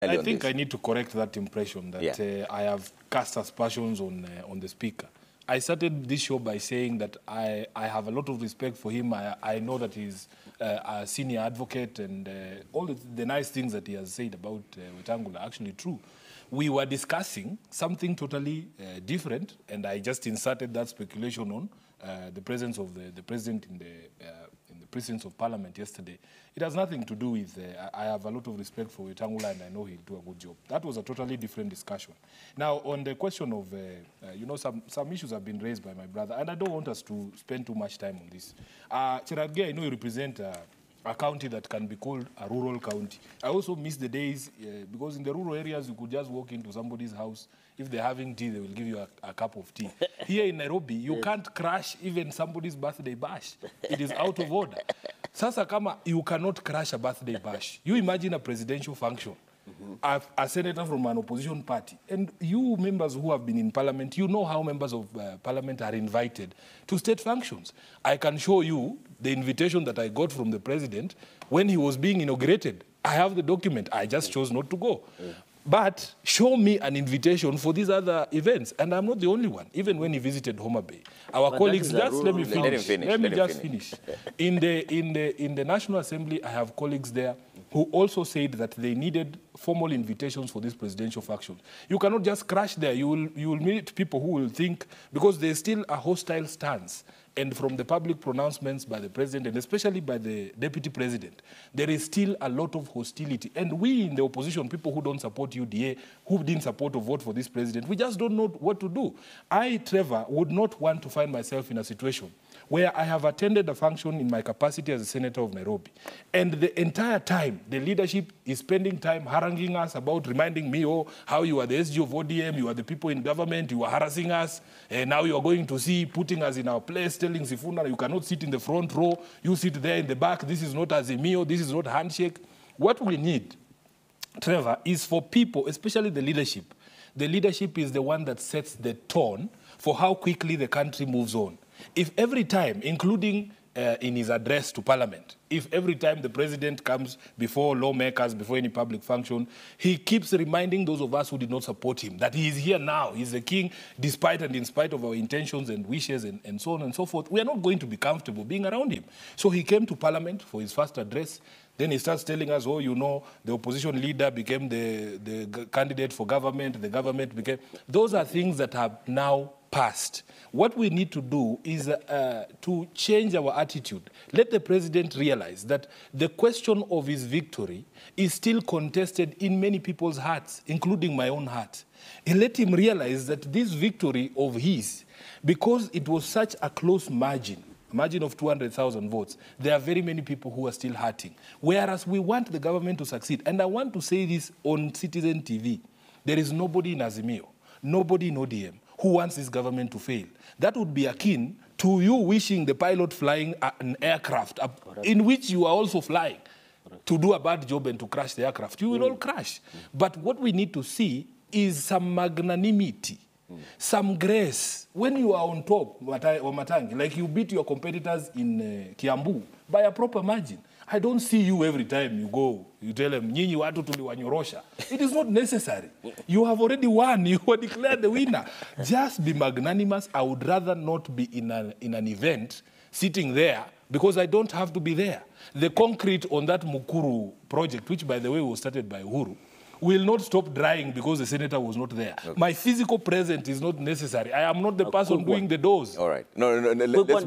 I think I need to correct that impression that I have cast aspersions on the speaker. I started this show by saying that I have a lot of respect for him. I know that he's a senior advocate, and all the nice things that he has said about Wetangula are actually true. We were discussing something totally different, and I just inserted that speculation on the presence of the president in the presence of Parliament yesterday. It has nothing to do with, I have a lot of respect for Wetangula and I know he'll do a good job. That was a totally different discussion. Now, on the question of, you know, some issues have been raised by my brother, and I don't want us to spend too much time on this. Cherargei, I know you represent a county that can be called a rural county. I also miss the days, because in the rural areas, you could just walk into somebody's house. If they're having tea, they will give you a cup of tea. Here in Nairobi, you can't crash even somebody's birthday bash. It is out of order. Sasa kama you cannot crash a birthday bash. You imagine a presidential function. A senator from an opposition party. And you members who have been in parliament, you know how members of parliament are invited to state functions. I can show you the invitation that I got from the president when he was being inaugurated. I have the document. I just chose not to go. But show me an invitation for these other events. And I'm not the only one. Even when he visited Homa Bay. Our colleagues, just let me finish. Let me just finish. In the National Assembly, I have colleagues there who also said that they needed formal invitations for this presidential faction. You cannot just crash there. You will meet people who will think, because there's still a hostile stance. And from the public pronouncements by the president, and especially by the deputy president, there is still a lot of hostility. And we in the opposition, people who don't support UDA, who didn't support or vote for this president, we just don't know what to do. I, Trevor, would not want to find myself in a situation where I have attended a function in my capacity as a senator of Nairobi. And the entire time, the leadership is spending time haranguing us about reminding me, oh, how you are the SG of ODM, you are the people in government, you are harassing us, and now you are going to see, putting us in our place, telling Sifuna, you cannot sit in the front row, you sit there in the back, this is not Azimio, this is not handshake. What we need, Trevor, is for people, especially the leadership. The leadership is the one that sets the tone for how quickly the country moves on. If every time, including in his address to Parliament, if every time the president comes before lawmakers, before any public function, he keeps reminding those of us who did not support him that he is here now, he's the king, despite and in spite of our intentions and wishes and so on and so forth, we are not going to be comfortable being around him. So he came to Parliament for his first address. Then he starts telling us, oh, you know, the opposition leader became the candidate for government, the government became... Those are things that have now passed. What we need to do is to change our attitude. Let the president realize that the question of his victory is still contested in many people's hearts, including my own heart. And let him realize that this victory of his, because it was such a close margin of 200,000 votes, there are very many people who are still hurting. Whereas we want the government to succeed. And I want to say this on Citizen TV. There is nobody in Azimio, nobody in ODM who wants this government to fail. That would be akin to you wishing the pilot flying an aircraft in which you are also flying to do a bad job and to crash the aircraft. You will all crash. But what we need to see is some magnanimity, some grace. When you are on top, Matangi, like you beat your competitors in Kiambu by a proper margin. I don't see you every time you go, you tell them, nyinyi watu tuliwanyorosha. It is not necessary. You have already won. You were declared the winner. Just be magnanimous. I would rather not be in an event sitting there because I don't have to be there. The concrete on that Mukuru project, which, by the way, was started by Uhuru, will not stop drying because the senator was not there. Okay. My physical presence is not necessary. I am not the person doing the doors. All right. No, let's